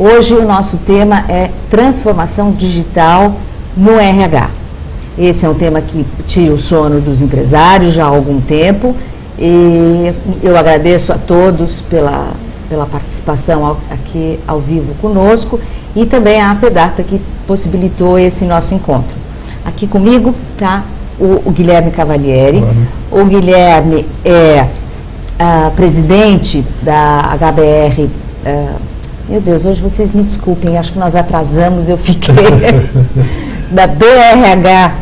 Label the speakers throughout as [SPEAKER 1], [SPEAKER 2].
[SPEAKER 1] Hoje o nosso tema é transformação digital no RH. Esse é um tema que tira o sono dos empresários já há algum tempo e eu agradeço a todos pela participação aqui ao vivo conosco e também a APData que possibilitou esse nosso encontro. Aqui comigo está o Guilherme Cavalieri. O Guilherme é presidente da HBR. Meu Deus, hoje vocês me desculpem, acho que nós atrasamos, eu fiquei da BRH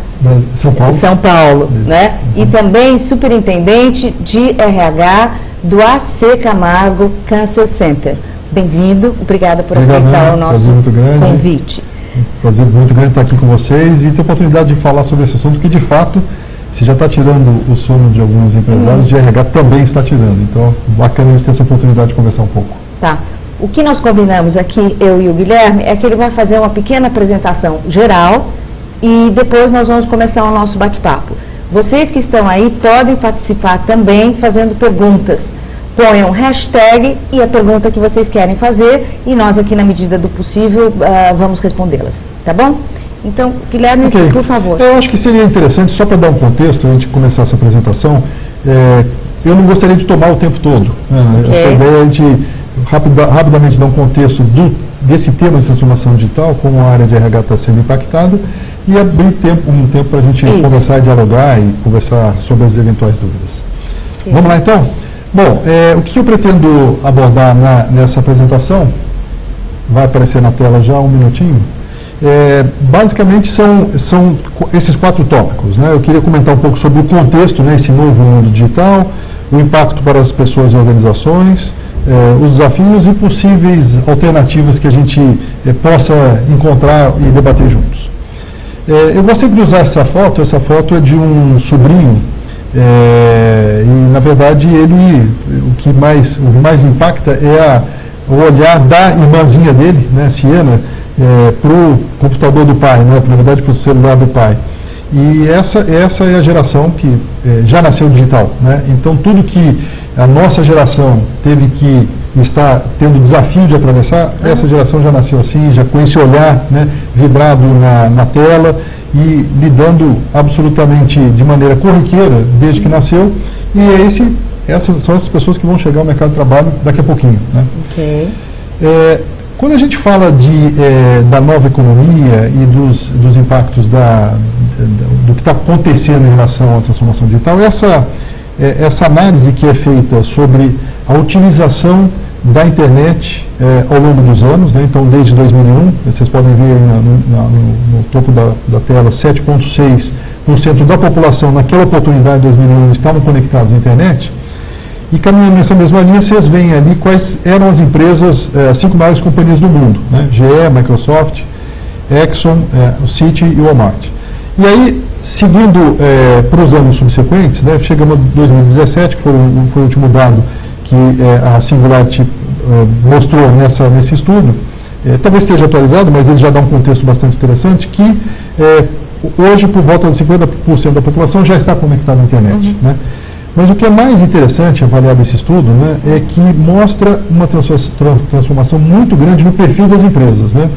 [SPEAKER 1] São Paulo, né? E também superintendente de RH do AC Camargo Cancer Center. Bem-vindo, obrigada por aceitar o nosso convite.
[SPEAKER 2] Prazer muito grande estar aqui com vocês e ter a oportunidade de falar sobre esse assunto que, de fato, se já está tirando o sono de alguns empresários, de RH também está tirando. Então, bacana a gente ter essa oportunidade de conversar um pouco.
[SPEAKER 1] Tá. O que nós combinamos aqui, eu e o Guilherme, é que ele vai fazer uma pequena apresentação geral e depois nós vamos começar o nosso bate-papo. Vocês que estão aí podem participar também fazendo perguntas. Ponham hashtag e a pergunta que vocês querem fazer e nós aqui, na medida do possível, vamos respondê-las. Tá bom? Então, Guilherme, por favor.
[SPEAKER 2] Eu acho que seria interessante, só para dar um contexto, a gente começar essa apresentação, eu não gostaria de tomar o tempo todo. A ideia é a gente rapidamente dar um contexto desse tema de transformação digital, como a área de RH está sendo impactada, e abrir um tempo para a gente conversar e dialogar e conversar sobre as eventuais dúvidas. Vamos lá, então? Bom, o que eu pretendo abordar nessa apresentação, vai aparecer na tela já um minutinho, basicamente são esses 4 tópicos, né? Eu queria comentar um pouco sobre o contexto, né, esse novo mundo digital, o impacto para as pessoas e organizações, os desafios e possíveis alternativas que a gente possa encontrar e debater juntos. Eu vou sempre usar essa foto é de um sobrinho, e na verdade o que mais impacta é o olhar da irmãzinha dele, né, Siena, para o computador do pai, né, na verdade para o celular do pai. E essa é a geração que já nasceu digital, né? Então tudo que a nossa geração teve que estar tendo o desafio de atravessar, essa geração já nasceu assim, já com esse olhar, né, vidrado na tela e lidando absolutamente de maneira corriqueira desde que nasceu, e essas são as pessoas que vão chegar ao mercado de trabalho daqui a pouquinho, né? Quando a gente fala da nova economia e dos impactos do que está acontecendo em relação à transformação digital, essa análise que é feita sobre a utilização da internet ao longo dos anos, né? Então desde 2001, vocês podem ver aí no topo da tela, 7,6% da população naquela oportunidade de 2001 estavam conectados à internet. E caminhando nessa mesma linha, vocês veem ali quais eram as empresas, as 5 maiores companhias do mundo, né? GE, Microsoft, Exxon, o Citi e o Walmart. E aí, seguindo para os anos subsequentes, né, chegamos a 2017, que foi o último dado que a Singularity mostrou nesse estudo, talvez esteja atualizado, mas ele já dá um contexto bastante interessante, que hoje, por volta de 50% da população já está conectada à internet, né? Mas o que é mais interessante avaliar desse estudo, né, é que mostra uma transformação muito grande no perfil das empresas, né?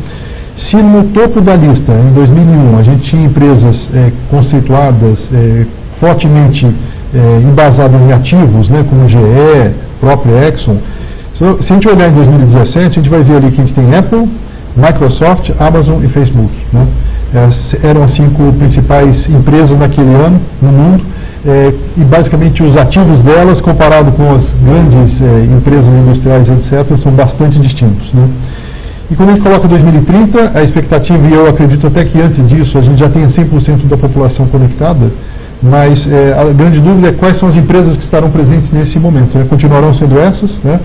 [SPEAKER 2] Se no topo da lista, em 2001, a gente tinha empresas conceituadas, fortemente embasadas em ativos, né, como GE, próprio Exxon, se a gente olhar em 2017, a gente vai ver ali que a gente tem Apple, Microsoft, Amazon e Facebook, né? Eram as 5 principais empresas naquele ano no mundo, e basicamente os ativos delas, comparado com as grandes empresas industriais, etc., são bastante distintos, né? E quando a gente coloca 2030, a expectativa, e eu acredito até que antes disso, a gente já tenha 100% da população conectada, mas a grande dúvida é quais são as empresas que estarão presentes nesse momento, né? Continuarão sendo essas, né?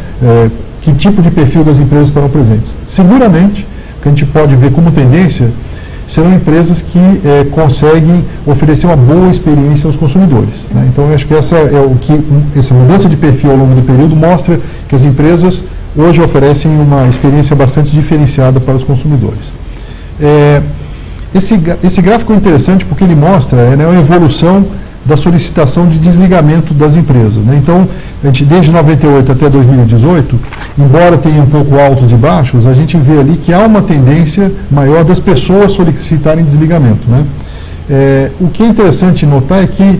[SPEAKER 2] Que tipo de perfil das empresas estarão presentes? Seguramente, o que a gente pode ver como tendência, serão empresas que conseguem oferecer uma boa experiência aos consumidores, né? Então, eu acho que essa mudança de perfil ao longo do período mostra que as empresas hoje oferecem uma experiência bastante diferenciada para os consumidores. Esse gráfico é interessante porque ele mostra uma evolução da solicitação de desligamento das empresas, né? Então, a gente, desde 98 até 2018, embora tenha um pouco altos e baixos, a gente vê ali que há uma tendência maior das pessoas solicitarem desligamento, né? O que é interessante notar é que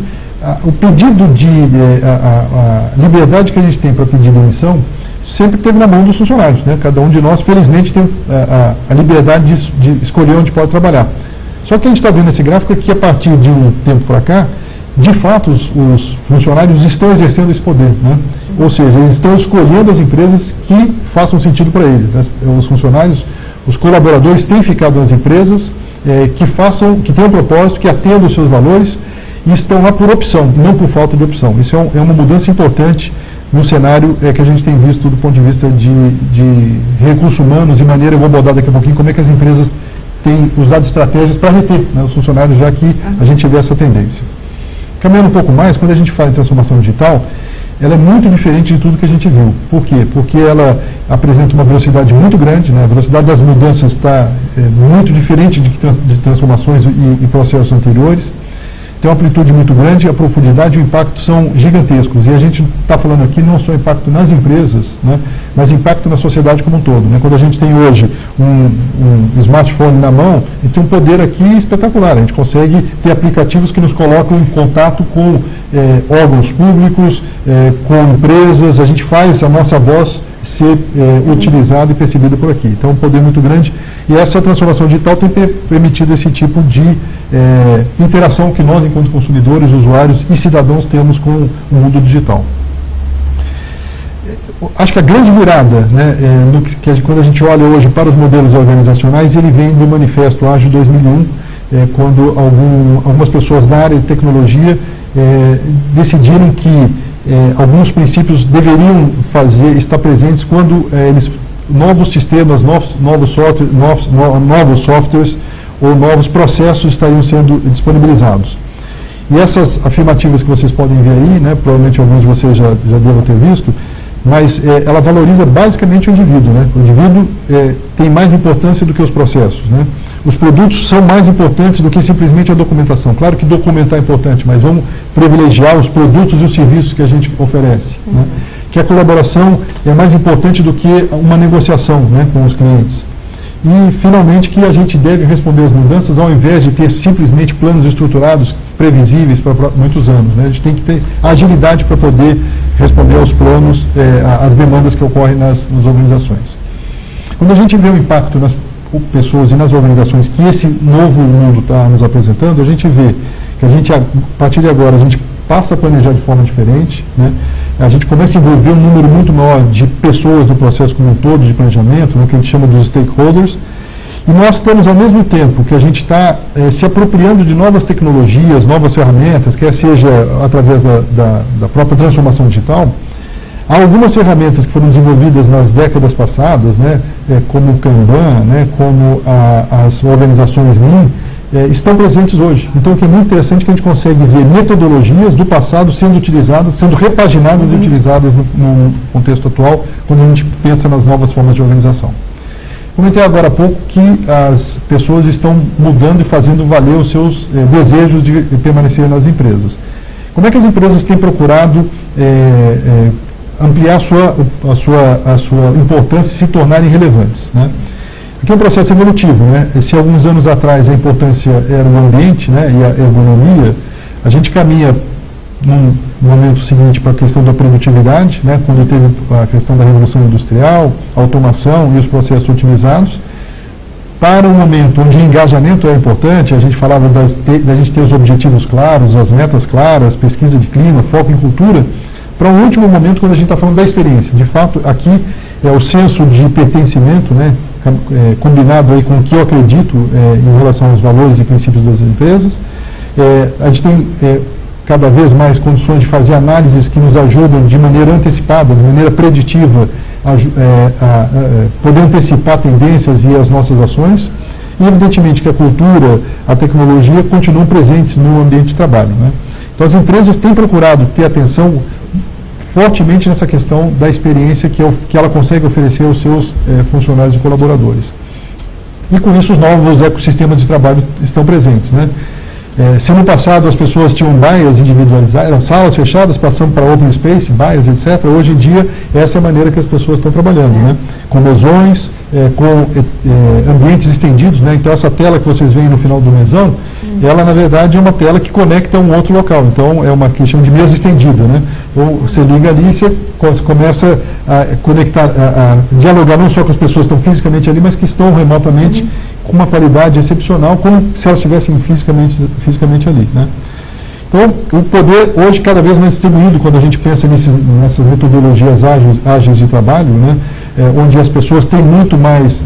[SPEAKER 2] o pedido a liberdade que a gente tem para pedir demissão sempre teve na mão dos funcionários, né? Cada um de nós, felizmente, tem a liberdade de escolher onde pode trabalhar. Só que a gente está vendo nesse gráfico é que, a partir de um tempo para cá, de fato, os funcionários estão exercendo esse poder, né? Ou seja, eles estão escolhendo as empresas que façam sentido para eles, né? Os funcionários, os colaboradores têm ficado nas empresas que tenham um propósito, que atendam os seus valores e estão lá por opção, não por falta de opção. Isso é uma mudança importante no cenário que a gente tem visto do ponto de vista de recursos humanos, de maneira, eu vou abordar daqui a pouquinho, como é que as empresas têm usado estratégias para reter, né, os funcionários, já que a gente vê essa tendência. Caminhando um pouco mais, quando a gente fala em transformação digital, ela é muito diferente de tudo que a gente viu. Por quê? Porque ela apresenta uma velocidade muito grande, né? A velocidade das mudanças está muito diferente de transformações e processos anteriores. Tem uma amplitude muito grande, a profundidade e o impacto são gigantescos. E a gente está falando aqui não só impacto nas empresas, né, mas impacto na sociedade como um todo, né? Quando a gente tem hoje um smartphone na mão, a gente tem um poder aqui espetacular. A gente consegue ter aplicativos que nos colocam em contato com órgãos públicos, com empresas, a gente faz a nossa voz ser utilizada e percebida por aqui. Então, é um poder muito grande. E essa transformação digital tem permitido esse tipo de interação que nós, enquanto consumidores, usuários e cidadãos, temos com o mundo digital. Acho que a grande virada, né, quando a gente olha hoje para os modelos organizacionais, ele vem do Manifesto Ágil 2001, quando algumas pessoas da área de tecnologia decidiram que alguns princípios deveriam estar presentes quando novos sistemas, novos softwares ou novos processos estariam sendo disponibilizados. E essas afirmativas que vocês podem ver aí, né, provavelmente alguns de vocês já devam ter visto, mas ela valoriza basicamente o indivíduo, né? O indivíduo tem mais importância do que os processos, né? Os produtos são mais importantes do que simplesmente a documentação. Claro que documentar é importante, mas vamos privilegiar os produtos e os serviços que a gente oferece, né? Que a colaboração é mais importante do que uma negociação, né, com os clientes. E, finalmente, que a gente deve responder às mudanças ao invés de ter simplesmente planos estruturados, previsíveis para muitos anos, né? A gente tem que ter agilidade para poder responder aos planos, às demandas que ocorrem nas organizações. Quando a gente vê o impacto nas pessoas e nas organizações que esse novo mundo está nos apresentando, a gente vê que a partir de agora, a gente passa a planejar de forma diferente, né? A gente começa a envolver um número muito maior de pessoas no processo como um todo de planejamento, né, que a gente chama dos stakeholders, e nós estamos, ao mesmo tempo que a gente está se apropriando de novas tecnologias, novas ferramentas, quer seja através da própria transformação digital. Há algumas ferramentas que foram desenvolvidas nas décadas passadas, né, como o Kanban, né, como as organizações Lean, estão presentes hoje. Então, o que é muito interessante é que a gente consegue ver metodologias do passado sendo utilizadas, sendo repaginadas e utilizadas no contexto atual, quando a gente pensa nas novas formas de organização. Comentei agora há pouco que as pessoas estão mudando e fazendo valer os seus desejos de permanecer nas empresas. Como é que as empresas têm procurado ampliar a sua importância e se tornarem relevantes, né? Aqui é um processo evolutivo, né? Se alguns anos atrás a importância era o ambiente, né, e a ergonomia, a gente caminha num momento seguinte para a questão da produtividade, né, quando teve a questão da revolução industrial, a automação e os processos otimizados, para um momento onde o engajamento é importante. A gente falava da gente ter os objetivos claros, as metas claras, pesquisa de clima, foco em cultura, para um último momento quando a gente está falando da experiência. De fato, aqui é o senso de pertencimento, né, combinado aí com o que eu acredito em relação aos valores e princípios das empresas. A gente tem cada vez mais condições de fazer análises que nos ajudam de maneira antecipada, de maneira preditiva, a poder antecipar tendências e as nossas ações. E, evidentemente, que a cultura, a tecnologia continuam presentes no ambiente de trabalho, né? Então, as empresas têm procurado ter atenção fortemente nessa questão da experiência que ela consegue oferecer aos seus funcionários e colaboradores. E com isso os novos ecossistemas de trabalho estão presentes, né? Se no passado as pessoas tinham baias individualizadas, eram salas fechadas, passando para open space, baias, etc., hoje em dia essa é a maneira que as pessoas estão trabalhando, né? Com mesões, com ambientes estendidos, né? Então essa tela que vocês veem no final do mesão, ela na verdade é uma tela que conecta um outro local, então é uma que chama de mesa estendida, né? Então você liga ali e você começa a conectar, a dialogar não só com as pessoas que estão fisicamente ali, mas que estão remotamente, com uma qualidade excepcional, como se elas estivessem fisicamente ali, né? Então, o poder hoje cada vez mais distribuído, quando a gente pensa nessas metodologias ágeis de trabalho, né, onde as pessoas têm muito mais,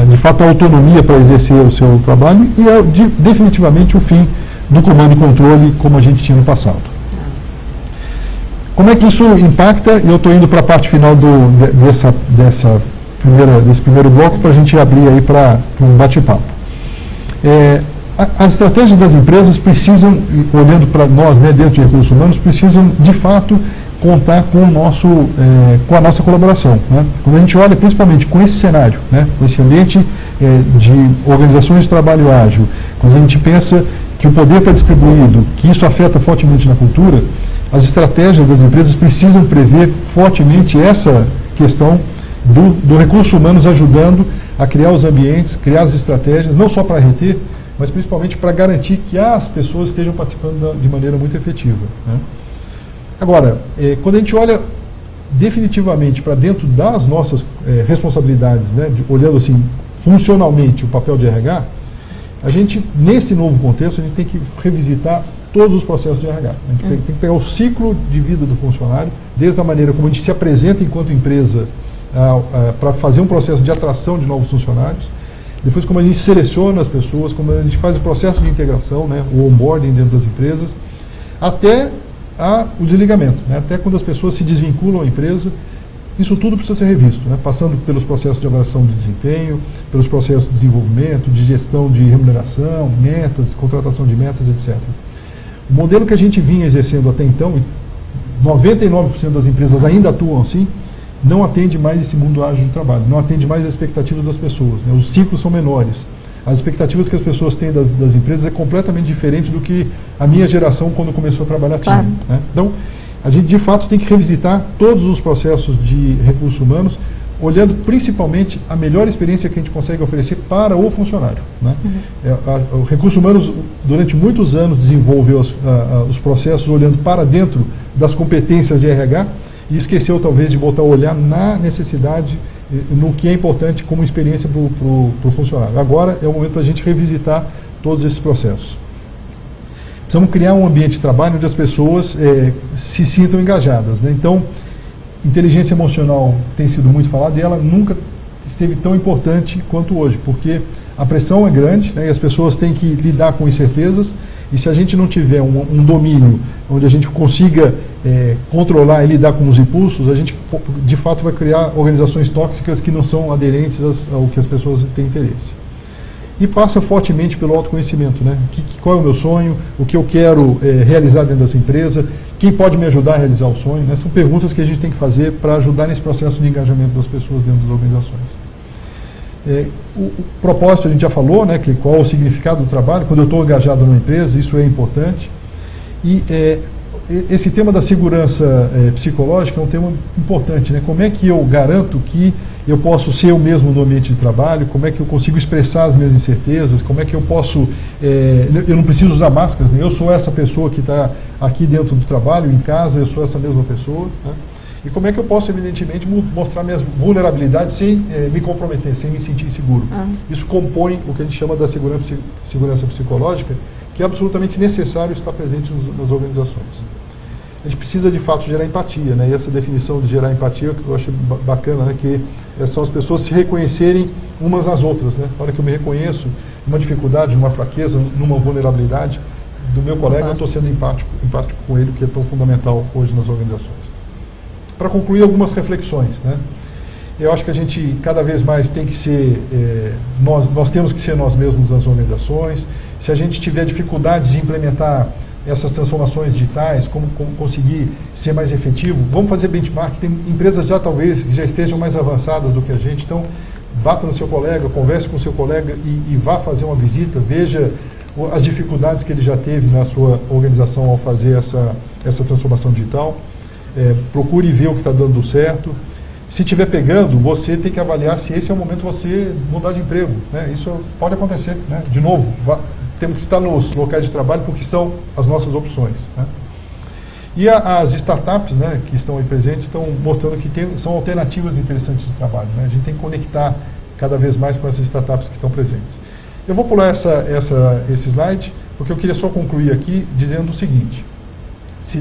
[SPEAKER 2] de fato, a autonomia para exercer o seu trabalho, e é definitivamente o fim do comando e controle como a gente tinha no passado. Como é que isso impacta? E eu estou indo para a parte final desse primeiro bloco para a gente abrir aí para um bate-papo. As estratégias das empresas precisam, olhando para nós, né, dentro de recursos humanos, precisam de fato contar com com a nossa colaboração, né? Quando a gente olha principalmente com esse cenário, né, com esse ambiente de organizações de trabalho ágil, quando a gente pensa que o poder está distribuído, que isso afeta fortemente na cultura, as estratégias das empresas precisam prever fortemente essa questão do recurso humanos ajudando a criar os ambientes, criar as estratégias, não só para reter, mas principalmente para garantir que as pessoas estejam participando de maneira muito efetiva, né? Agora, quando a gente olha definitivamente para dentro das nossas responsabilidades, né, olhando assim funcionalmente o papel de RH, a gente, nesse novo contexto, a gente tem que revisitar todos os processos de RH. A gente tem que pegar o ciclo de vida do funcionário, desde a maneira como a gente se apresenta enquanto empresa para fazer um processo de atração de novos funcionários, depois como a gente seleciona as pessoas, como a gente faz o processo de integração, né, o onboarding dentro das empresas, até o desligamento, né, até quando as pessoas se desvinculam da empresa. Isso tudo precisa ser revisto, né, passando pelos processos de avaliação de desempenho, pelos processos de desenvolvimento, de gestão de remuneração, metas, contratação de metas, etc. O modelo que a gente vinha exercendo até então, e 99% das empresas ainda atuam assim, não atende mais esse mundo ágil de trabalho, não atende mais as expectativas das pessoas, né? Os ciclos são menores. As expectativas que as pessoas têm das empresas é completamente diferente do que a minha geração quando começou a trabalhar tinha, né? Então, a gente de fato tem que revisitar todos os processos de recursos humanos, olhando principalmente a melhor experiência que a gente consegue oferecer para o funcionário, né? O recursos humanos, durante muitos anos, desenvolveu os processos olhando para dentro das competências de RH, e esqueceu talvez de botar o olhar na necessidade, no que é importante como experiência para o funcionário. Agora é o momento da gente revisitar todos esses processos. Precisamos criar um ambiente de trabalho onde as pessoas se sintam engajadas, né? Então, inteligência emocional tem sido muito falada e ela nunca esteve tão importante quanto hoje, porque a pressão é grande, né, e as pessoas têm que lidar com incertezas, e se a gente não tiver um domínio onde a gente consiga controlar e lidar com os impulsos, a gente de fato vai criar organizações tóxicas que não são aderentes ao que as pessoas têm interesse. E passa fortemente pelo autoconhecimento, né? Qual é o meu sonho, o que eu quero realizar dentro dessa empresa, quem pode me ajudar a realizar o sonho, né? São perguntas que a gente tem que fazer para ajudar nesse processo de engajamento das pessoas dentro das organizações. O propósito a gente já falou, né, qual é o significado do trabalho. Quando eu estou engajado numa empresa, isso é importante. E esse tema da segurança psicológica é um tema importante, né? Como é que eu garanto que eu posso ser eu mesmo no ambiente de trabalho, como é que eu consigo expressar as minhas incertezas, como é que eu posso, eu não preciso usar máscaras, né? Eu sou essa pessoa que está aqui dentro do trabalho, em casa, eu sou essa mesma pessoa, né? E como é que eu posso, evidentemente, mostrar minhas vulnerabilidades sem me comprometer, sem me sentir inseguro. Isso compõe o que a gente chama da segurança psicológica, que é absolutamente necessário estar presente nas organizações. A gente precisa, de fato, gerar empatia, né? E essa definição de gerar empatia, que eu achei bacana, né? Que são as pessoas se reconhecerem umas nas outras, né? Na hora que eu me reconheço numa dificuldade, numa fraqueza, numa vulnerabilidade do meu colega, eu estou sendo empático com ele, que é tão fundamental hoje nas organizações. Para concluir, algumas reflexões, né? Eu acho que a gente cada vez mais tem que ser, nós temos que ser nós mesmos nas organizações. Se a gente tiver dificuldade de implementar essas transformações digitais, como conseguir ser mais efetivo, vamos fazer benchmark. Tem empresas já talvez que já estejam mais avançadas do que a gente, então bata no seu colega, converse com o seu colega e vá fazer uma visita, veja as dificuldades que ele já teve na sua organização ao fazer essa transformação digital. Procure ver o que está dando certo. Se estiver pegando, você tem que avaliar se esse é o momento de você mudar de emprego, né? Isso pode acontecer, né? De novo, temos que estar nos locais de trabalho porque são as nossas opções, né? E as startups, né, que estão aí presentes estão mostrando que são alternativas interessantes de trabalho, né? A gente tem que conectar cada vez mais com essas startups que estão presentes. Eu vou pular esse slide porque eu queria só concluir aqui dizendo o seguinte: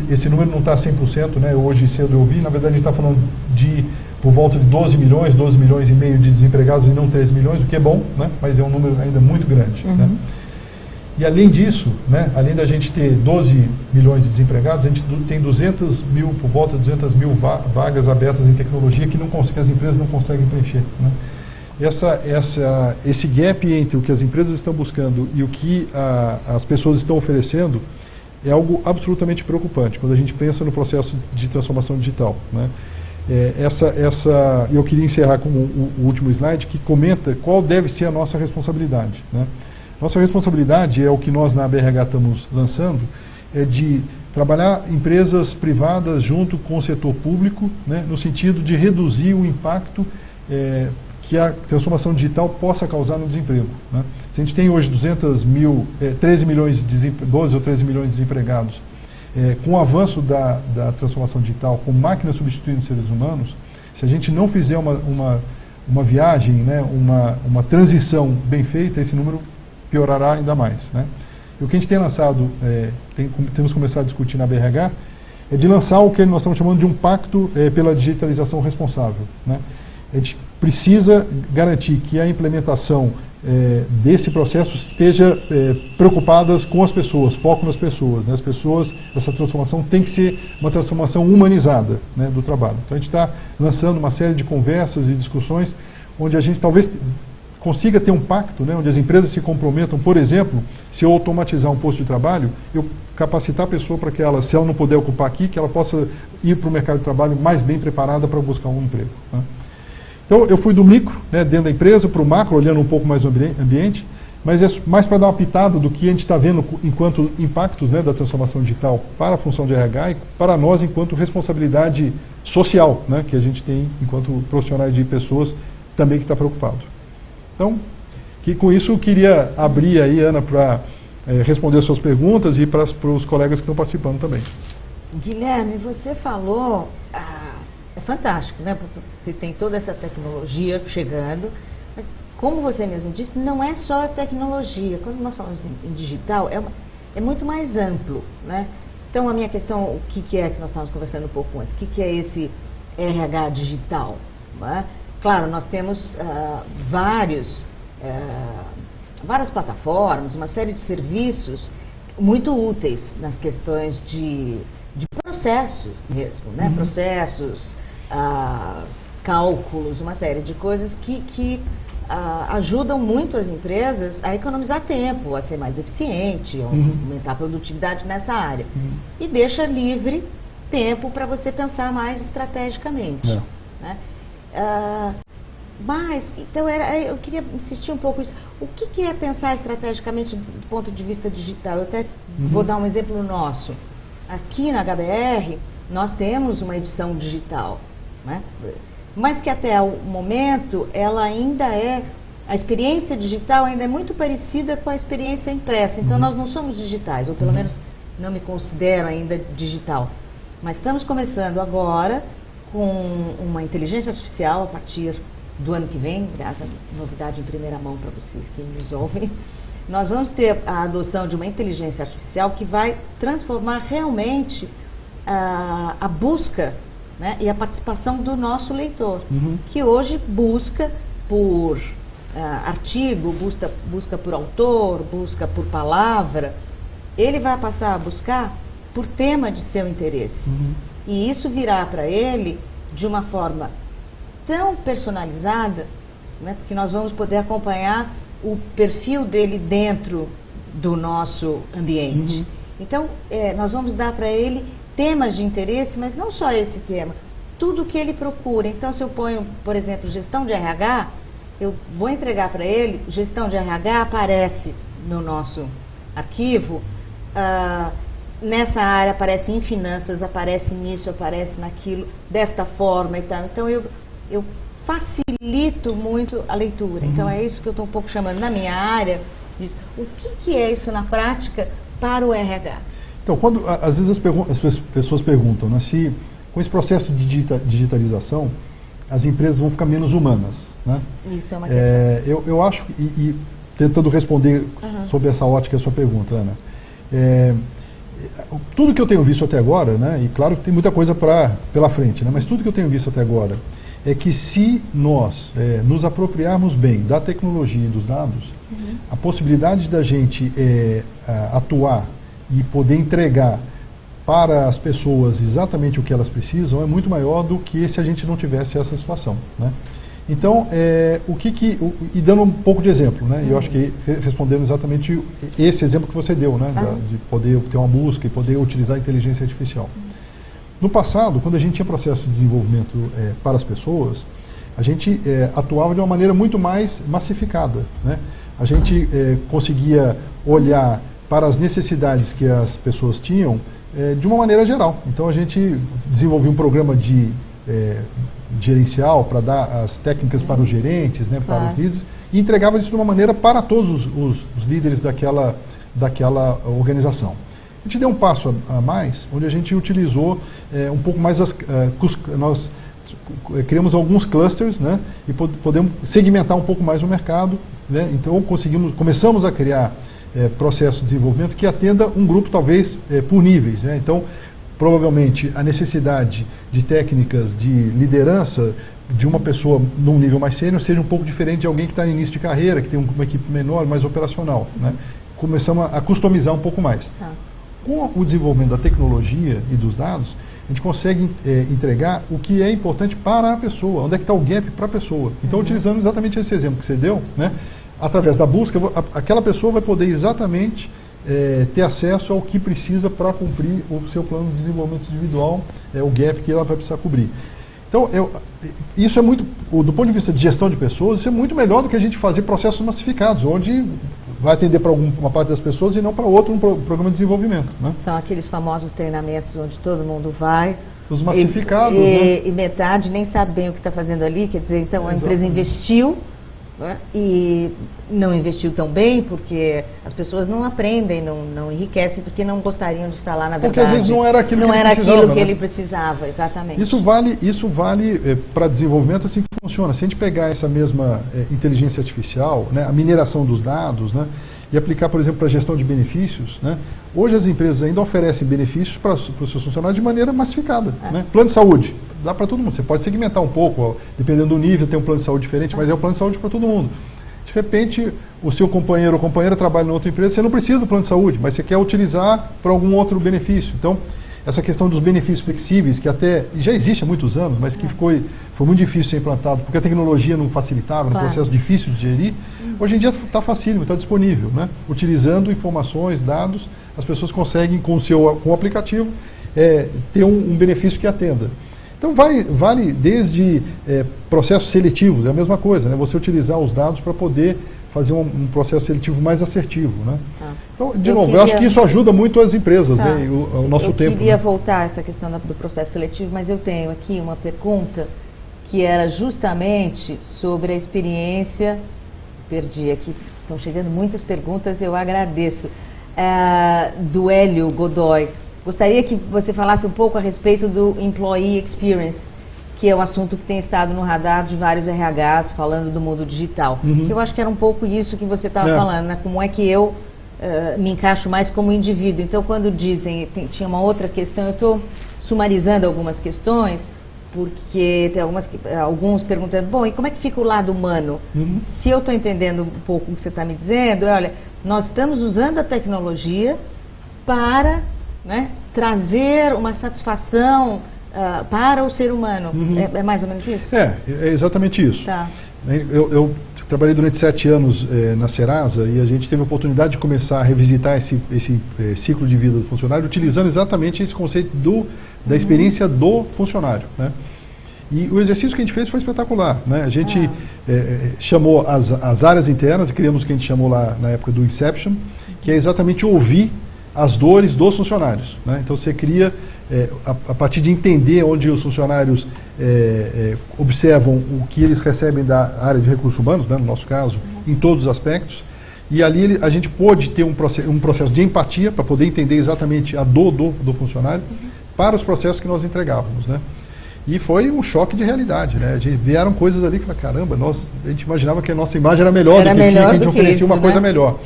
[SPEAKER 2] esse número não está 100%, né? Hoje cedo eu vi, na verdade a gente está falando de por volta de 12 milhões e meio de desempregados e não 13 milhões, o que é bom, né? Mas é um número ainda muito grande, né? E além disso, né, além da gente ter 12 milhões de desempregados, a gente tem 200 mil, por volta de 200 mil vagas abertas em tecnologia que as empresas não conseguem preencher, né? Esse gap entre o que as empresas estão buscando e o que as pessoas estão oferecendo é algo absolutamente preocupante quando a gente pensa no processo de transformação digital, né? Eu queria encerrar com o último slide que comenta qual deve ser a nossa responsabilidade, né? Nossa responsabilidade é o que nós na BRH estamos lançando, é de trabalhar empresas privadas junto com o setor público, né, no sentido de reduzir o impacto que a transformação digital possa causar no desemprego, né? Se a gente tem hoje 12 ou 13 milhões de desempregados, com o avanço da transformação digital, com máquinas substituindo seres humanos, se a gente não fizer uma viagem, né, uma transição bem feita, esse número piorará ainda mais, né? E o que a gente tem lançado, temos começado a discutir na BRH, é de lançar o que nós estamos chamando de um pacto pela digitalização responsável, né? A gente precisa garantir que a implementação desse processo esteja preocupadas com as pessoas, foco nas pessoas, né? As pessoas, essa transformação tem que ser uma transformação humanizada, né, do trabalho. Então a gente está lançando uma série de conversas e discussões onde a gente talvez consiga ter um pacto, né, onde as empresas se comprometam, por exemplo, se eu automatizar um posto de trabalho, eu capacitar a pessoa para que ela, se ela não puder ocupar aqui, que ela possa ir para o mercado de trabalho mais bem preparada para buscar um emprego, né? Então, eu fui do micro, né, dentro da empresa, para o macro, olhando um pouco mais o ambiente, mas é mais para dar uma pitada do que a gente está vendo enquanto impactos, né, da transformação digital para a função de RH e para nós enquanto responsabilidade social, né, que a gente tem enquanto profissionais de pessoas também que está preocupado. Então, com isso eu queria abrir aí, Ana, para responder as suas perguntas e para os colegas que estão participando também.
[SPEAKER 1] Guilherme, você falou, é fantástico, né? Você tem toda essa tecnologia chegando, mas como você mesmo disse, não é só a tecnologia. Quando nós falamos em digital, é muito mais amplo, né? Então, a minha questão, o que é que nós estávamos conversando um pouco antes? O que é esse RH digital, né? Claro, nós temos várias plataformas, uma série de serviços muito úteis nas questões de processos mesmo, né? Processos, cálculos, uma série de coisas que ajudam muito as empresas a economizar tempo, a ser mais eficiente, aumentar a produtividade nessa área. E deixa livre tempo para você pensar mais estrategicamente, né? Mas, então, eu queria insistir um pouco nisso. O que é pensar estrategicamente do ponto de vista digital? Eu até vou dar um exemplo nosso. Aqui na HBR, nós temos uma edição digital, né? Mas que até o momento, a experiência digital ainda é muito parecida com a experiência impressa. Então, nós não somos digitais, ou pelo menos não me considero ainda digital. Mas estamos começando agora com uma inteligência artificial a partir do ano que vem, aliás, a novidade em primeira mão para vocês que nos ouvem. Nós vamos ter a adoção de uma inteligência artificial que vai transformar realmente a busca, né, e a participação do nosso leitor, que hoje busca por artigo, busca por autor, busca por palavra. Ele vai passar a buscar por tema de seu interesse. E isso virá para ele de uma forma tão personalizada, né, porque nós vamos poder acompanhar o perfil dele dentro do nosso ambiente. Então, nós vamos dar para ele temas de interesse, mas não só esse tema, tudo o que ele procura. Então, se eu ponho, por exemplo, gestão de RH, eu vou entregar para ele, gestão de RH aparece no nosso arquivo, nessa área aparece em finanças, aparece nisso, aparece naquilo, desta forma e tal. Então, eu facilito muito a leitura. Então, é isso que eu estou um pouco chamando na minha área, diz, o que é isso na prática para o RH?
[SPEAKER 2] Então, às vezes as pessoas perguntam, né, se com esse processo de digitalização, as empresas vão ficar menos humanas. Né?
[SPEAKER 1] Isso é uma questão.
[SPEAKER 2] Eu acho, e tentando responder sobre essa ótica a sua pergunta, Ana, tudo que eu tenho visto até agora, né, e claro que tem muita coisa pela frente, né, mas tudo que eu tenho visto até agora é que se nós nos apropriarmos bem da tecnologia e dos dados, a possibilidade da gente atuar e poder entregar para as pessoas exatamente o que elas precisam é muito maior do que se a gente não tivesse essa situação. Né? Então, e dando um pouco de exemplo, né? Eu acho que respondendo exatamente esse exemplo que você deu, né? De poder ter uma busca e poder utilizar a inteligência artificial. No passado, quando a gente tinha processo de desenvolvimento para as pessoas, a gente atuava de uma maneira muito mais massificada. Né? A gente conseguia olhar para as necessidades que as pessoas tinham de uma maneira geral. Então, a gente desenvolvia um programa de gerencial para dar as técnicas para os gerentes, né, para os líderes, e entregava isso de uma maneira para todos os líderes daquela organização. A gente deu um passo a mais, onde a gente utilizou um pouco mais nós criamos alguns clusters, né, e podemos segmentar um pouco mais o mercado, né, então começamos a criar processo de desenvolvimento que atenda um grupo talvez por níveis, né, então provavelmente a necessidade de técnicas de liderança de uma pessoa num nível mais sênior seja um pouco diferente de alguém que está no início de carreira, que tem uma equipe menor, mais operacional, né, começamos a customizar um pouco mais. Com o desenvolvimento da tecnologia e dos dados, a gente consegue entregar o que é importante para a pessoa, onde é que está o gap para a pessoa. Então, utilizando exatamente esse exemplo que você deu, né, através da busca, aquela pessoa vai poder exatamente ter acesso ao que precisa para cumprir o seu plano de desenvolvimento individual, o gap que ela vai precisar cobrir. Então, isso é muito, do ponto de vista de gestão de pessoas, isso é muito melhor do que a gente fazer processos massificados, onde vai atender para uma parte das pessoas e não para outra um programa de desenvolvimento. Né?
[SPEAKER 1] São aqueles famosos treinamentos onde todo mundo vai.
[SPEAKER 2] Os massificados.
[SPEAKER 1] E metade nem sabe bem o que está fazendo ali, quer dizer, então a empresa investiu, né, e não investiu tão bem porque as pessoas não aprendem, não enriquecem, porque não gostariam de estar lá, na verdade.
[SPEAKER 2] Porque às vezes não era aquilo
[SPEAKER 1] que ele precisava, exatamente.
[SPEAKER 2] Isso vale para desenvolvimento, assim que funciona. Se a gente pegar essa mesma inteligência artificial, né, a mineração dos dados, né, e aplicar, por exemplo, para a gestão de benefícios, né, hoje as empresas ainda oferecem benefícios para os seus funcionários de maneira massificada. Né? Plano de saúde, dá para todo mundo. Você pode segmentar um pouco, dependendo do nível, tem um plano de saúde diferente, mas é o plano de saúde para todo mundo. De repente, o seu companheiro ou companheira trabalha em outra empresa, você não precisa do plano de saúde, mas você quer utilizar para algum outro benefício. Então, essa questão dos benefícios flexíveis, que até já existe há muitos anos, mas que foi muito difícil ser implantado, porque a tecnologia não facilitava, era um processo difícil de gerir, hoje em dia está facílimo, está disponível. Né? Utilizando informações, dados, as pessoas conseguem, com o aplicativo, ter um benefício que atenda. Então, vale desde processos seletivos, é a mesma coisa, né? Você utilizar os dados para poder fazer um processo seletivo mais assertivo. Né? Então, eu acho que isso ajuda muito as empresas, né? o nosso tempo. Eu
[SPEAKER 1] queria voltar a essa questão do processo seletivo, mas eu tenho aqui uma pergunta que era justamente sobre a experiência, perdi aqui, estão chegando muitas perguntas, eu agradeço, do Hélio Godoy. Gostaria que você falasse um pouco a respeito do Employee Experience, que é um assunto que tem estado no radar de vários RHs, falando do mundo digital. Eu acho que era um pouco isso que você estava falando, né? Como é que eu me encaixo mais como indivíduo. Então, quando dizem, tinha uma outra questão, eu estou sumarizando algumas questões, porque tem alguns perguntando, bom, e como é que fica o lado humano? Se eu estou entendendo um pouco o que você está me dizendo, olha, nós estamos usando a tecnologia para, né, trazer uma satisfação para o ser humano. É mais ou menos isso?
[SPEAKER 2] É exatamente isso.
[SPEAKER 1] Tá.
[SPEAKER 2] Eu trabalhei durante 7 anos na Serasa e a gente teve a oportunidade de começar a revisitar esse ciclo de vida do funcionário, utilizando exatamente esse conceito da experiência do funcionário. Né? E o exercício que a gente fez foi espetacular. Né? A gente chamou as áreas internas, criamos o que a gente chamou lá na época do Inception, que é exatamente ouvir as dores dos funcionários, né? Então você cria, a partir de entender onde os funcionários observam o que eles recebem da área de recursos humanos, né, no nosso caso, em todos os aspectos, e ali a gente pôde ter um processo de empatia para poder entender exatamente a dor do funcionário para os processos que nós entregávamos, né? E foi um choque de realidade, né? Vieram coisas ali que, caramba, a gente imaginava que a nossa imagem era melhor do que tinha, que a gente oferecia uma coisa melhor.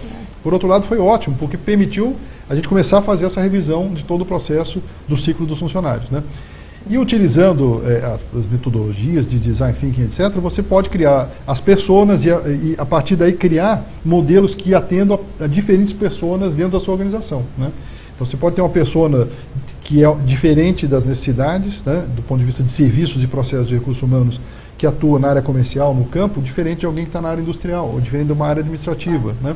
[SPEAKER 2] Por outro lado, foi ótimo, porque permitiu a gente começar a fazer essa revisão de todo o processo do ciclo dos funcionários, né? E utilizando as metodologias de design thinking, etc., você pode criar as personas e a partir daí criar modelos que atendam a diferentes personas dentro da sua organização, né? Então você pode ter uma persona que é diferente das necessidades, né, do ponto de vista de serviços e processos de recursos humanos, que atua na área comercial, no campo, diferente de alguém que está na área industrial, ou diferente de uma área administrativa, né?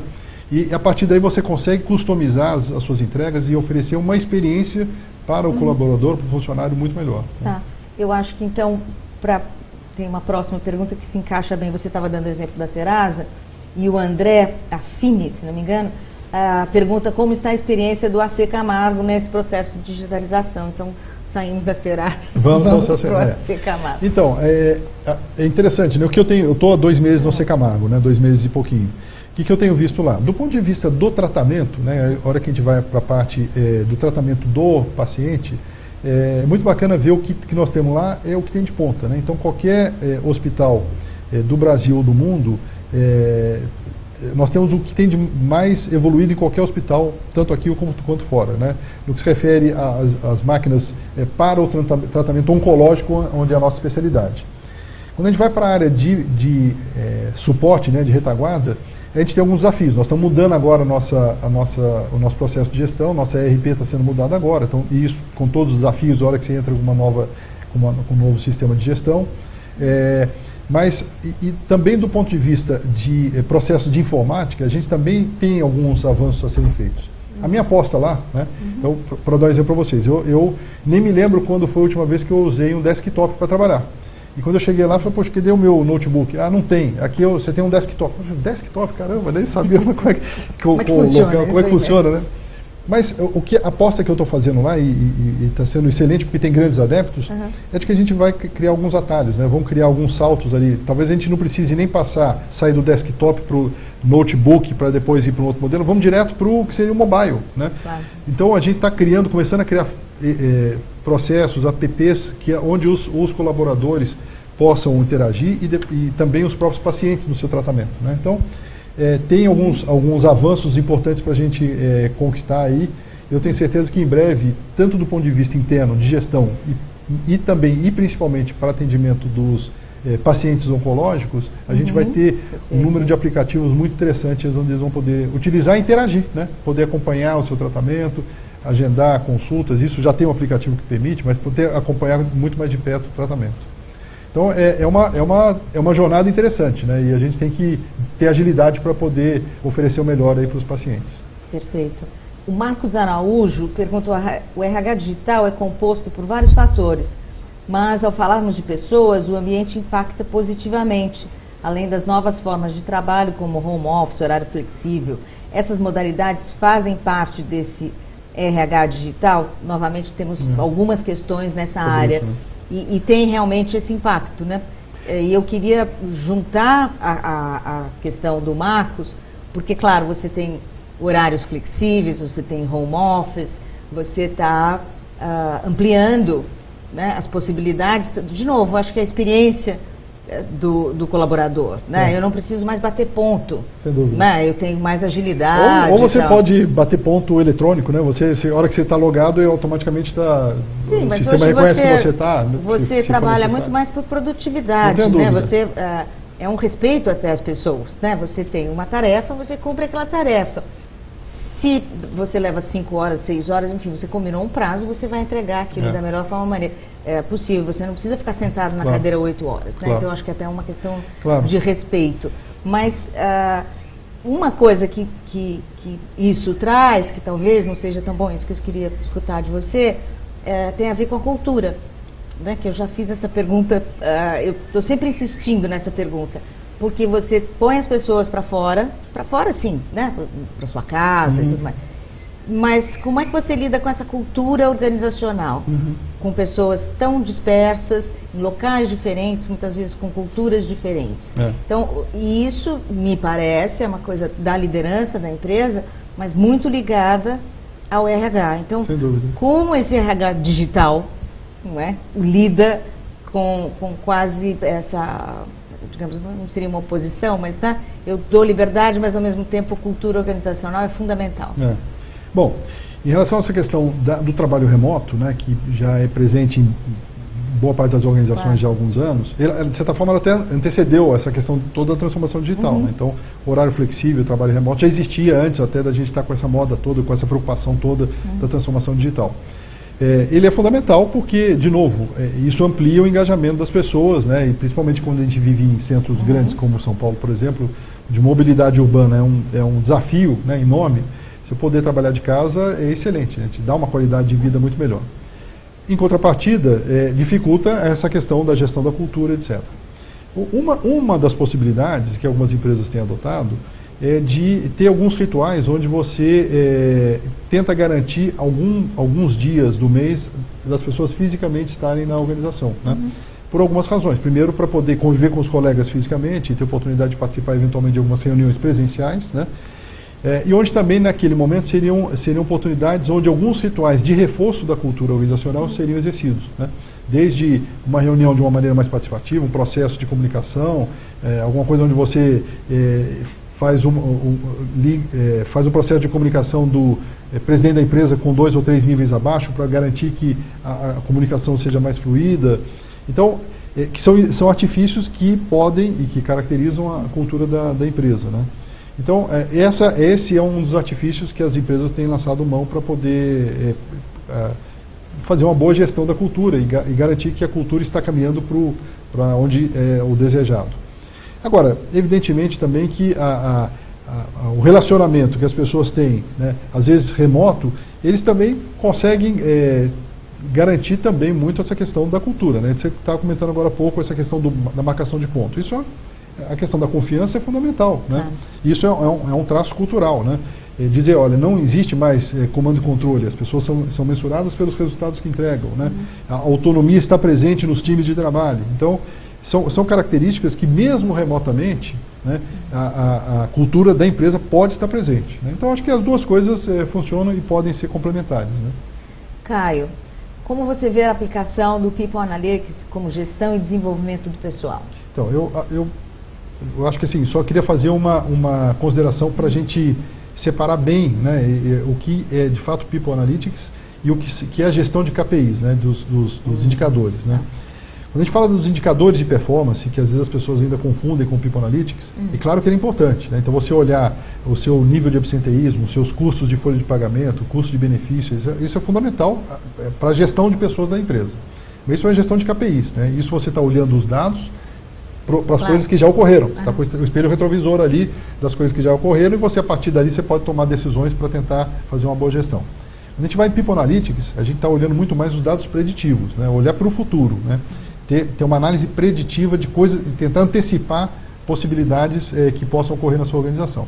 [SPEAKER 2] E a partir daí você consegue customizar as suas entregas e oferecer uma experiência para o colaborador, para o funcionário muito melhor.
[SPEAKER 1] Tá. Eu acho que então, tem uma próxima pergunta que se encaixa bem. Você estava dando o exemplo da Serasa e o André Affini, se não me engano, pergunta como está a experiência do AC Camargo nesse processo de digitalização. Então, saímos da Serasa, vamos para o AC Camargo.
[SPEAKER 2] Então, é interessante, né? O que eu estou há 2 meses no AC Camargo, né? 2 meses e pouquinho. O que eu tenho visto lá? Do ponto de vista do tratamento, né, a hora que a gente vai para a parte do tratamento do paciente, é muito bacana ver o que nós temos lá, é o que tem de ponta, né? Então, qualquer hospital do Brasil ou do mundo, nós temos o que tem de mais evoluído em qualquer hospital, tanto aqui quanto fora, né? No que se refere às máquinas para o tratamento oncológico, onde é a nossa especialidade. Quando a gente vai para a área de suporte, né, de retaguarda, a gente tem alguns desafios. Nós estamos mudando agora o nosso processo de gestão, nossa ERP está sendo mudada agora, então, e isso com todos os desafios, a hora que você entra com um novo sistema de gestão. Mas também do ponto de vista de processos de informática, a gente também tem alguns avanços a serem feitos. A minha aposta lá, né? Então, para dar um exemplo para vocês, eu nem me lembro quando foi a última vez que eu usei um desktop para trabalhar. E quando eu cheguei lá, eu falei, poxa, cadê o meu notebook? Ah, não tem. Aqui você tem um desktop. Poxa, desktop, caramba, nem sabia como é que funciona, né? Mas a aposta que eu estou fazendo lá, e está sendo excelente porque tem grandes adeptos, é de que a gente vai criar alguns atalhos, né? Vamos criar alguns saltos ali. Talvez a gente não precise nem sair do desktop para o notebook para depois ir para um outro modelo. Vamos direto para o que seria o mobile, né? Claro. Então a gente está começando a criar processos, apps, onde os colaboradores possam interagir e também os próprios pacientes no seu tratamento, né? Então, tem alguns avanços importantes para a gente conquistar aí. Eu tenho certeza que em breve, tanto do ponto de vista interno, de gestão, e principalmente para atendimento dos pacientes oncológicos, a gente vai ter um número de aplicativos muito interessantes onde eles vão poder utilizar e interagir, né? Poder acompanhar o seu tratamento, agendar consultas. Isso já tem um aplicativo que permite, mas poder acompanhar muito mais de perto o tratamento. Então, é uma jornada interessante, né? E a gente tem que ter agilidade para poder oferecer o melhor aí para os pacientes.
[SPEAKER 1] Perfeito. O Marcos Araújo perguntou, o RH digital é composto por vários fatores, mas ao falarmos de pessoas, o ambiente impacta positivamente, além das novas formas de trabalho, como home office, horário flexível. Essas modalidades fazem parte desse RH digital? Novamente, temos algumas questões nessa área. Isso, né? E tem realmente esse impacto, né? E eu queria juntar a questão do Marcos, porque, claro, você tem horários flexíveis, você tem home office, você está ampliando, né, as possibilidades. De novo, acho que a experiência do colaborador, né? Eu não preciso mais bater ponto. Sem dúvida. Né? Eu tenho mais agilidade.
[SPEAKER 2] Ou você pode bater ponto eletrônico, né? A hora que você está logado, automaticamente está.
[SPEAKER 1] Sim,
[SPEAKER 2] o sistema reconhece que você está.
[SPEAKER 1] Você trabalha muito mais por produtividade, né? Você é um respeito até as pessoas, né? Você tem uma tarefa, você cumpre aquela tarefa. Se você leva 5 horas, 6 horas, enfim, você combinou um prazo, você vai entregar aquilo da melhor forma possível. Você não precisa ficar sentado na cadeira 8 horas, né? Então, acho que até é uma questão de respeito. Mas uma coisa que isso traz, que talvez não seja tão bom, isso que eu queria escutar de você, tem a ver com a cultura, né? Que eu já fiz essa pergunta, eu estou sempre insistindo nessa pergunta. porque você põe as pessoas para fora sim, né? Para sua casa e tudo mais. Mas como é que você lida com essa cultura organizacional? Com pessoas tão dispersas, em locais diferentes, muitas vezes com culturas diferentes. Então, e isso, me parece, é uma coisa da liderança da empresa, mas muito ligada ao RH. Então, como esse RH digital, não é, lida com quase essa, digamos, não seria uma oposição, mas tá, eu dou liberdade, mas ao mesmo tempo cultura organizacional é fundamental.
[SPEAKER 2] Bom, em relação a essa questão do trabalho remoto, né, que já é presente em boa parte das organizações já há alguns anos, de certa forma ela até antecedeu essa questão toda da transformação digital. Né? Então, o horário flexível, o trabalho remoto já existia antes até da gente estar com essa moda toda, com essa preocupação toda da transformação digital. Ele é fundamental porque, de novo, isso amplia o engajamento das pessoas, né, e principalmente quando a gente vive em centros grandes como São Paulo, por exemplo, de mobilidade urbana é um desafio, né, enorme. Você poder trabalhar de casa é excelente, né? Te dá uma qualidade de vida muito melhor. Em contrapartida, dificulta essa questão da gestão da cultura, etc. Uma das possibilidades que algumas empresas têm adotado é de ter alguns rituais onde você tenta garantir alguns dias do mês das pessoas fisicamente estarem na organização, né? Por algumas razões. Primeiro, para poder conviver com os colegas fisicamente e ter oportunidade de participar eventualmente de algumas reuniões presenciais, né? E onde também, naquele momento, seriam oportunidades onde alguns rituais de reforço da cultura organizacional seriam exercidos, né? Desde uma reunião de uma maneira mais participativa, um processo de comunicação, alguma coisa onde você faz um processo de comunicação do presidente da empresa com 2 ou 3 níveis abaixo para garantir que a comunicação seja mais fluida. Então, que são artifícios que podem e que caracterizam a cultura da empresa, né? Então, esse é um dos artifícios que as empresas têm lançado mão para poder fazer uma boa gestão da cultura e garantir que a cultura está caminhando para onde é o desejado. Agora, evidentemente também que o relacionamento que as pessoas têm, né, às vezes remoto, eles também conseguem garantir também muito essa questão da cultura, né? Você estava comentando agora há pouco essa questão da marcação de ponto. Isso a questão da confiança é fundamental, né? Isso é um traço cultural, né? Dizer, olha, não existe mais comando e controle, as pessoas são mensuradas pelos resultados que entregam, né? A autonomia está presente nos times de trabalho. Então, são características que, mesmo remotamente, né, a cultura da empresa pode estar presente, né? Então, acho que as duas coisas funcionam e podem ser complementares, né?
[SPEAKER 1] Caio, como você vê a aplicação do People Analytics como gestão e desenvolvimento do pessoal?
[SPEAKER 2] Então, eu acho que assim, só queria fazer uma consideração para a gente separar bem, né, o que é de fato People Analytics e o que é a gestão de KPIs, né, dos indicadores, né. Quando a gente fala dos indicadores de performance, que às vezes as pessoas ainda confundem com People Analytics, é claro que ele é importante, né. Então você olhar o seu nível de absenteísmo, os seus custos de folha de pagamento, custo de benefícios, isso é fundamental para a gestão de pessoas da empresa. Mas isso é a gestão de KPIs, né. Isso você está olhando os dados para as coisas que já ocorreram. Você está com o espelho retrovisor ali das coisas que já ocorreram e você, a partir dali, você pode tomar decisões para tentar fazer uma boa gestão. Quando a gente vai em People Analytics, a gente está olhando muito mais os dados preditivos, né? Olhar para o futuro, né? Ter uma análise preditiva de coisas, tentar antecipar possibilidades que possam ocorrer na sua organização.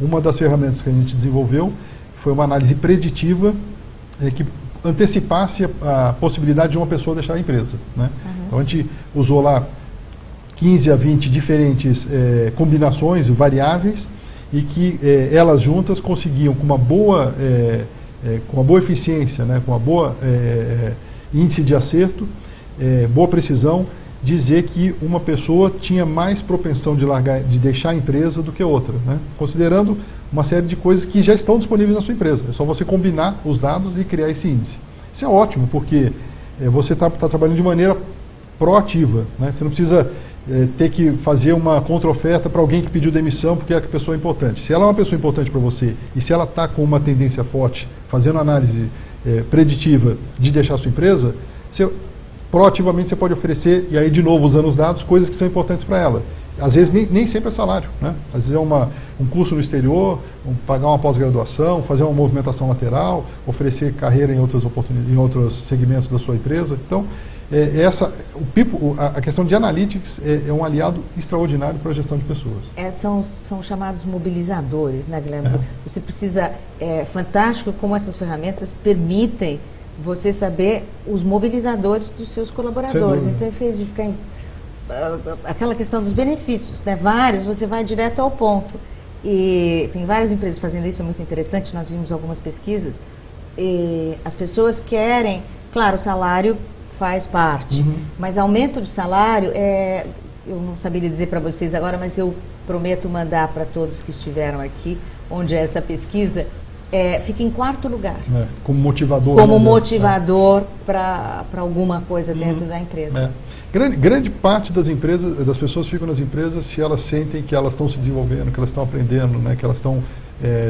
[SPEAKER 2] Uma das ferramentas que a gente desenvolveu foi uma análise preditiva que antecipasse a possibilidade de uma pessoa deixar a empresa, né? Então a gente usou lá 15 a 20 diferentes combinações variáveis e que elas juntas conseguiam, com uma boa eficiência, né, com uma boa índice de acerto, boa precisão, dizer que uma pessoa tinha mais propensão de deixar a empresa do que outra, né, considerando uma série de coisas que já estão disponíveis na sua empresa. É só você combinar os dados e criar esse índice. Isso é ótimo, porque você está trabalhando de maneira proativa, né? Você não precisa ter que fazer uma contra-oferta para alguém que pediu demissão porque a pessoa é importante. Se ela é uma pessoa importante para você e se ela está com uma tendência forte, fazendo análise preditiva de deixar a sua empresa, proativamente você pode oferecer, e aí de novo usando os dados, coisas que são importantes para ela. Às vezes nem sempre é salário, né? Às vezes é um curso no exterior, pagar uma pós-graduação, fazer uma movimentação lateral, oferecer carreira em outras oportunidades, em outros segmentos da sua empresa. Então, A questão de analytics é um aliado extraordinário para a gestão de pessoas.
[SPEAKER 1] São chamados mobilizadores, né, Guilherme? Você precisa... É fantástico como essas ferramentas permitem você saber os mobilizadores dos seus colaboradores. Então, em vez de ficar aquela questão dos benefícios, né? Vários, você vai direto ao ponto. E tem várias empresas fazendo isso, é muito interessante, nós vimos algumas pesquisas. E as pessoas querem, claro, o salário faz parte, mas aumento de salário, eu não saberia dizer para vocês agora, mas eu prometo mandar para todos que estiveram aqui, onde é essa pesquisa, fica em 4º lugar.
[SPEAKER 2] Como motivador.
[SPEAKER 1] Como motivador para alguma coisa dentro da empresa.
[SPEAKER 2] Grande parte das pessoas ficam nas empresas se elas sentem que elas estão se desenvolvendo, que elas estão aprendendo, né, que elas estão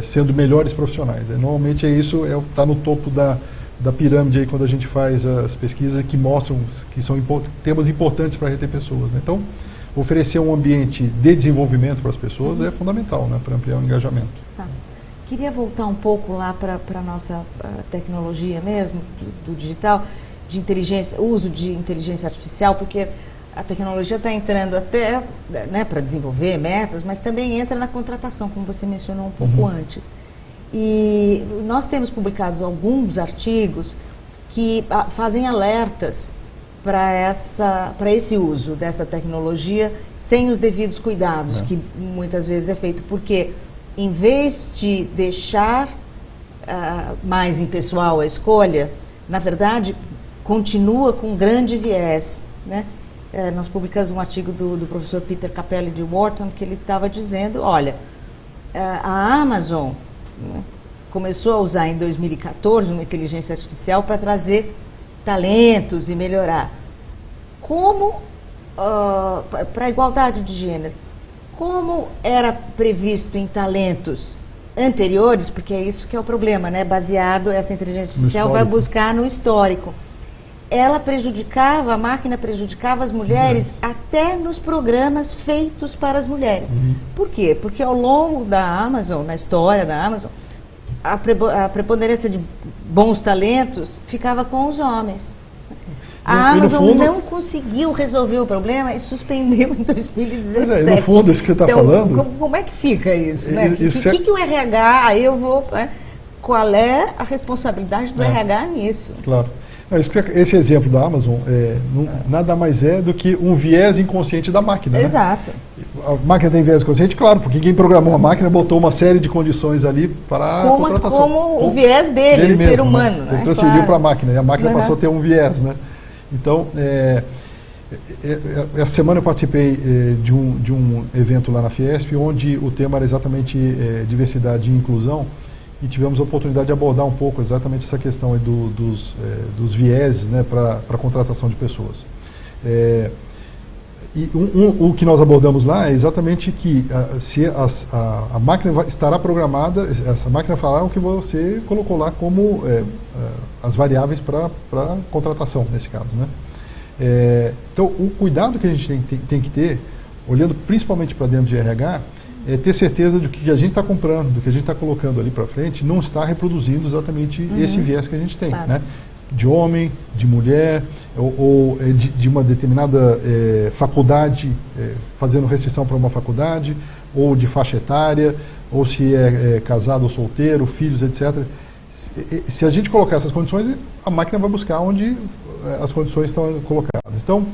[SPEAKER 2] sendo melhores profissionais. Normalmente está no topo da pirâmide aí quando a gente faz as pesquisas que mostram que são temas importantes para reter pessoas, né? Então, oferecer um ambiente de desenvolvimento para as pessoas é fundamental, né, para ampliar o engajamento.
[SPEAKER 1] Tá. Queria voltar um pouco lá para a nossa tecnologia mesmo, do digital, de inteligência, uso de inteligência artificial, porque a tecnologia está entrando até, né, para desenvolver metas, mas também entra na contratação, como você mencionou um pouco antes. E nós temos publicado alguns artigos que fazem alertas para esse uso dessa tecnologia sem os devidos cuidados, que muitas vezes é feito, porque em vez de deixar mais impessoal a escolha, na verdade, continua com grande viés, né? Nós publicamos um artigo do professor Peter Capelli de Wharton, que ele estava dizendo, olha, a Amazon, né, começou a usar em 2014 uma inteligência artificial para trazer talentos e melhorar. Como, para a igualdade de gênero, como era previsto em talentos anteriores, porque é isso que é o problema, né? Baseado, essa inteligência artificial vai buscar no histórico. A máquina prejudicava as mulheres até nos programas feitos para as mulheres. Por quê? Porque ao longo da Amazon, na história da Amazon, a preponderância de bons talentos ficava com os homens. A Amazon não conseguiu resolver o problema e suspendeu em 2017.
[SPEAKER 2] No fundo, isso que você está falando...
[SPEAKER 1] Como é que fica isso? Né? O que o RH... Aí eu vou... Qual é a responsabilidade do RH nisso?
[SPEAKER 2] Claro. Esse exemplo da Amazon nada mais é do que um viés inconsciente da máquina.
[SPEAKER 1] Exato.
[SPEAKER 2] Né? A máquina tem viés inconsciente, claro, porque quem programou a máquina botou uma série de condições ali para a contratação.
[SPEAKER 1] Como o viés dele ser humano.
[SPEAKER 2] Né? Ele transferiu para a máquina e a máquina passou a ter um viés. Né? Então, essa semana eu participei de um evento lá na Fiesp, onde o tema era exatamente diversidade e inclusão, e tivemos a oportunidade de abordar um pouco exatamente essa questão aí dos vieses, né, para a contratação de pessoas. E o que nós abordamos lá é exatamente que se a máquina estará programada, essa máquina fará o que você colocou lá como as variáveis para contratação, nesse caso. Né? Então, o cuidado que a gente tem que ter, olhando principalmente para dentro de RH, é ter certeza de que o que a gente está comprando, do que a gente está colocando ali para frente, não está reproduzindo exatamente esse viés que a gente tem. Claro. Né? De homem, de mulher, ou de uma determinada faculdade, fazendo restrição para uma faculdade, ou de faixa etária, ou se é casado ou solteiro, filhos, etc. Se a gente colocar essas condições, a máquina vai buscar onde as condições estão colocadas. Então,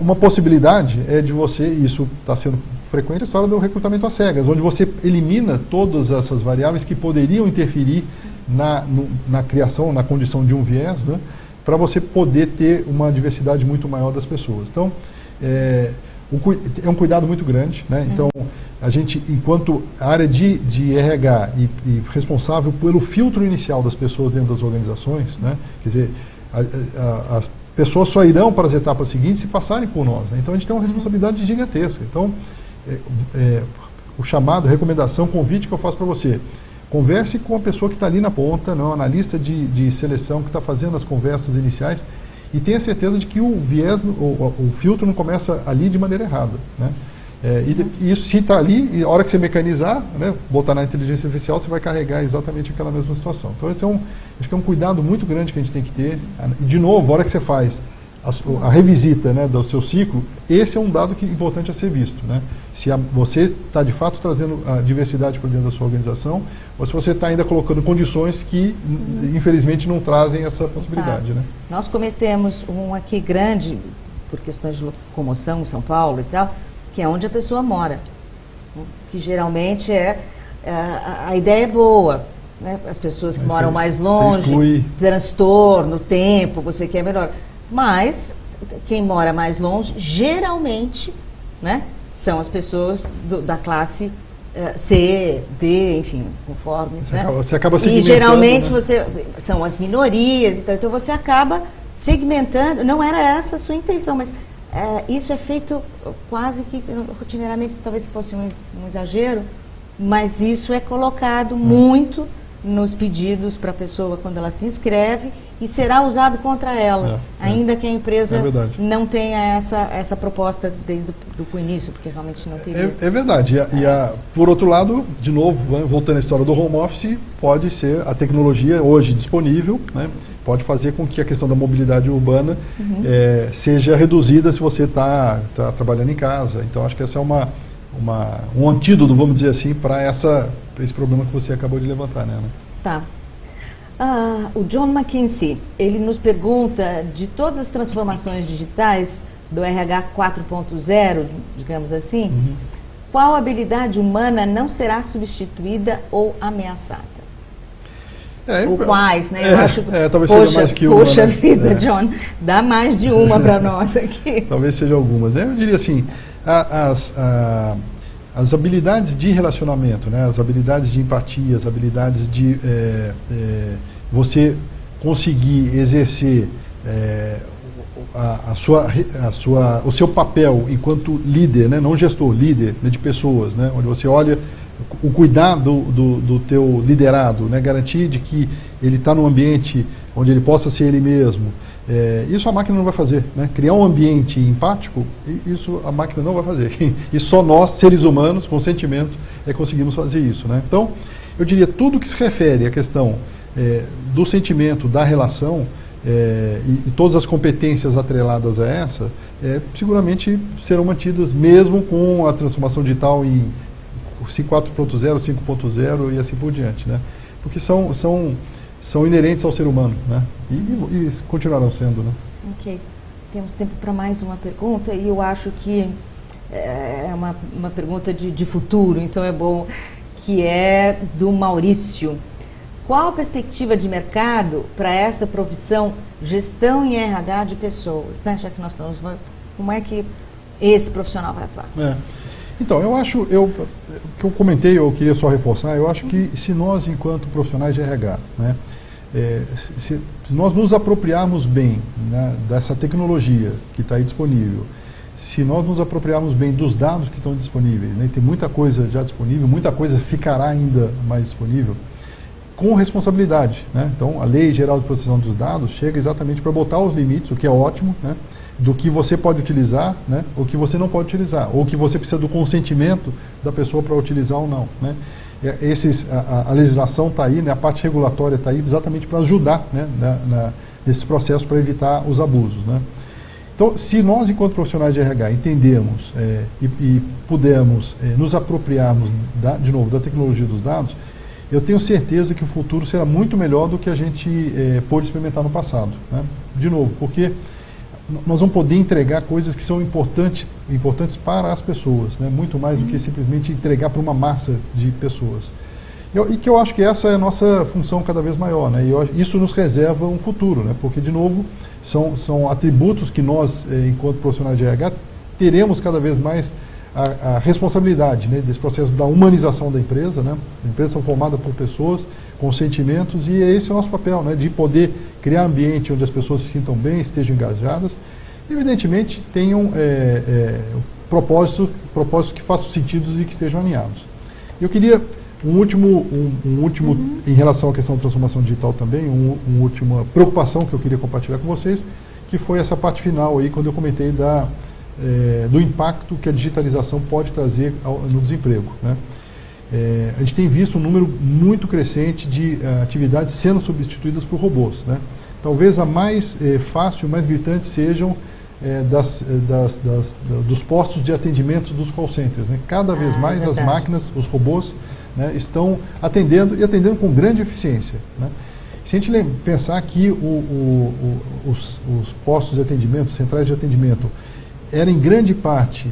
[SPEAKER 2] uma possibilidade é de você, e isso está sendo frequente, a história do recrutamento às cegas, onde você elimina todas essas variáveis que poderiam interferir na criação, na condição de um viés, né, para você poder ter uma diversidade muito maior das pessoas. Então, é um cuidado muito grande. Né? Então, a gente, enquanto área de RH e responsável pelo filtro inicial das pessoas dentro das organizações, né, quer dizer, as pessoas só irão para as etapas seguintes se passarem por nós. Né? Então, a gente tem uma responsabilidade gigantesca. Então, o chamado, recomendação, convite que eu faço para você, converse com a pessoa que está ali na ponta, não, analista de seleção que está fazendo as conversas iniciais, e tenha certeza de que o viés, o filtro não começa ali de maneira errada. Né? E isso, se está ali, e a hora que você mecanizar, né, botar na inteligência artificial, você vai carregar exatamente aquela mesma situação. Então, esse acho que é um cuidado muito grande que a gente tem que ter. E, de novo, a hora que você faz a revisita, né, do seu ciclo, esse é um dado importante a ser visto, né? Se você está, de fato, trazendo a diversidade para dentro da sua organização, ou se você está ainda colocando condições que, infelizmente, não trazem essa possibilidade. Né?
[SPEAKER 1] Nós cometemos um aqui grande, por questões de locomoção em São Paulo e tal, que é onde a pessoa mora, né? Que geralmente a ideia é boa, né? As pessoas que moram mais longe, transtorno, tempo, você quer melhor. Mas quem mora mais longe, geralmente, né, são as pessoas da classe C, D, enfim, conforme.
[SPEAKER 2] Você acaba segmentando.
[SPEAKER 1] E geralmente, né? São as minorias, então você acaba segmentando. Não era essa a sua intenção, mas isso é feito quase que rotineiramente, talvez fosse um exagero, mas isso é colocado muito nos pedidos para a pessoa quando ela se inscreve e será usado contra ela, ainda que a empresa não tenha essa proposta desde o início, porque realmente não teria.
[SPEAKER 2] É verdade. Por outro lado, de novo, voltando à história do home office, pode ser a tecnologia hoje disponível, né, pode fazer com que a questão da mobilidade urbana seja reduzida se você está trabalhando em casa. Então, acho que essa é um antídoto, vamos dizer assim, para esse problema que você acabou de levantar, né?
[SPEAKER 1] Tá. O John McKinsey, ele nos pergunta, de todas as transformações digitais do RH 4.0, digamos assim, qual habilidade humana não será substituída ou ameaçada? Ou quais, né? Eu acho,
[SPEAKER 2] talvez seja mais que uma.
[SPEAKER 1] Poxa vida, John, dá mais de uma para nós aqui.
[SPEAKER 2] Talvez seja algumas. Eu diria assim, as habilidades de relacionamento, né, as habilidades de empatia, as habilidades de você conseguir exercer o seu papel enquanto líder, né, não gestor, líder, né, de pessoas, né, onde você olha o cuidado do teu liderado, né, garantir de que ele está num ambiente onde ele possa ser ele mesmo. Isso a máquina não vai fazer, né? Criar um ambiente empático, isso a máquina não vai fazer. E só nós, seres humanos, com sentimento, conseguimos fazer isso, né? Então, eu diria, tudo que se refere à questão do sentimento, da relação, e todas as competências atreladas a essa, seguramente serão mantidas mesmo com a transformação digital em 4.0, 5.0 e assim por diante, né? Porque são inerentes ao ser humano, né? E continuarão sendo, né?
[SPEAKER 1] Ok. Temos tempo para mais uma pergunta e eu acho que é uma pergunta de futuro, então é bom, que é do Maurício. Qual a perspectiva de mercado para essa profissão, gestão em RH de pessoas, né? Já que nós estamos, como é que esse profissional vai atuar?
[SPEAKER 2] Então, eu acho, que eu comentei, eu queria só reforçar, eu acho que se nós, enquanto profissionais de RH, né, se nós nos apropriarmos bem, né, dessa tecnologia que está aí disponível, se nós nos apropriarmos bem dos dados que estão disponíveis, né, tem muita coisa já disponível, muita coisa ficará ainda mais disponível, com responsabilidade, né? Então, a Lei Geral de Proteção dos Dados chega exatamente para botar os limites, o que é ótimo, né, do que você pode utilizar, né, o que você não pode utilizar, ou que você precisa do consentimento da pessoa para utilizar ou não, né? A legislação está aí, né, a parte regulatória está aí exatamente para ajudar, né, nesse processo para evitar os abusos, né? Então, se nós, enquanto profissionais de RH, entendemos e pudermos nos apropriarmos, de novo, da tecnologia dos dados, eu tenho certeza que o futuro será muito melhor do que a gente pôde experimentar no passado, né? De novo, porque nós vamos poder entregar coisas que são importantes para as pessoas, né? Muito mais do que simplesmente entregar para uma massa de pessoas. E que eu acho que essa é a nossa função cada vez maior, né? E isso nos reserva um futuro, né? Porque, de novo, são atributos que nós, enquanto profissionais de RH, teremos cada vez mais a responsabilidade, né, desse processo da humanização da empresa, né? As empresas são formadas por pessoas com sentimentos e esse é o nosso papel, né, de poder criar um ambiente onde as pessoas se sintam bem, estejam engajadas e, evidentemente, tenham propósitos que façam sentido e que estejam alinhados. Eu queria um último em relação à questão da transformação digital também, uma última preocupação que eu queria compartilhar com vocês, que foi essa parte final aí, quando eu comentei do impacto que a digitalização pode trazer no desemprego, né? A gente tem visto um número muito crescente de atividades sendo substituídas por robôs, né? Talvez a mais fácil, mais gritante sejam dos postos de atendimento dos call centers, né? Cada vez mais as máquinas, os robôs, né, estão atendendo e atendendo com grande eficiência, né? Se a gente pensar que os postos de atendimento, centrais de atendimento, era em grande parte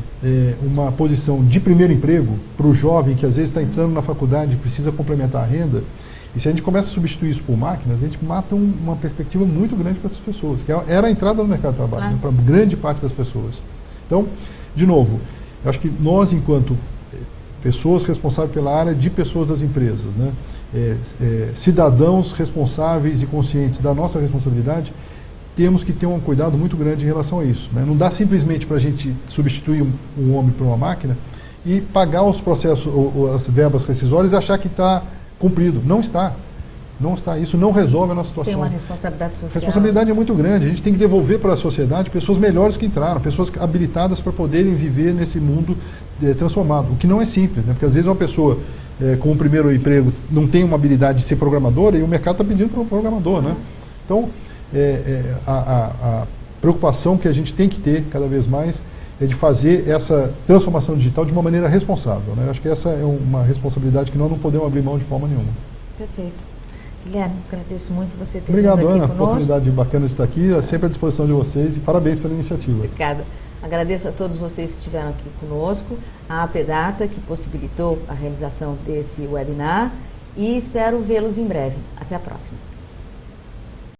[SPEAKER 2] uma posição de primeiro emprego para o jovem que às vezes está entrando na faculdade e precisa complementar a renda, e se a gente começa a substituir isso por máquinas, a gente mata uma perspectiva muito grande para essas pessoas, que era a entrada no mercado de trabalho, né, para grande parte das pessoas. Então, de novo, eu acho que nós, enquanto pessoas responsáveis pela área de pessoas das empresas, né, cidadãos responsáveis e conscientes da nossa responsabilidade, temos que ter um cuidado muito grande em relação a isso, né? Não dá simplesmente para a gente substituir um homem por uma máquina e pagar os processos, as verbas rescisórias e achar que está cumprido. Não está. Não está. Isso não resolve a nossa situação.
[SPEAKER 1] Tem uma responsabilidade social.
[SPEAKER 2] A responsabilidade é muito grande. A gente tem que devolver para a sociedade pessoas melhores que entraram, pessoas habilitadas para poderem viver nesse mundo transformado. O que não é simples, né? Porque às vezes uma pessoa com o primeiro emprego não tem uma habilidade de ser programadora e o mercado está pedindo para um programador, né? Então, a preocupação que a gente tem que ter cada vez mais é de fazer essa transformação digital de uma maneira responsável, né? Eu acho que essa é uma responsabilidade que nós não podemos abrir mão de forma nenhuma.
[SPEAKER 1] Perfeito. Guilherme, agradeço muito você ter
[SPEAKER 2] vindo aqui conosco. Obrigado, Ana. Oportunidade bacana de estar aqui, sempre à disposição de vocês e parabéns pela iniciativa.
[SPEAKER 1] Obrigada. Agradeço a todos vocês que estiveram aqui conosco, a APData, que possibilitou a realização desse webinar, e espero vê-los em breve. Até a próxima.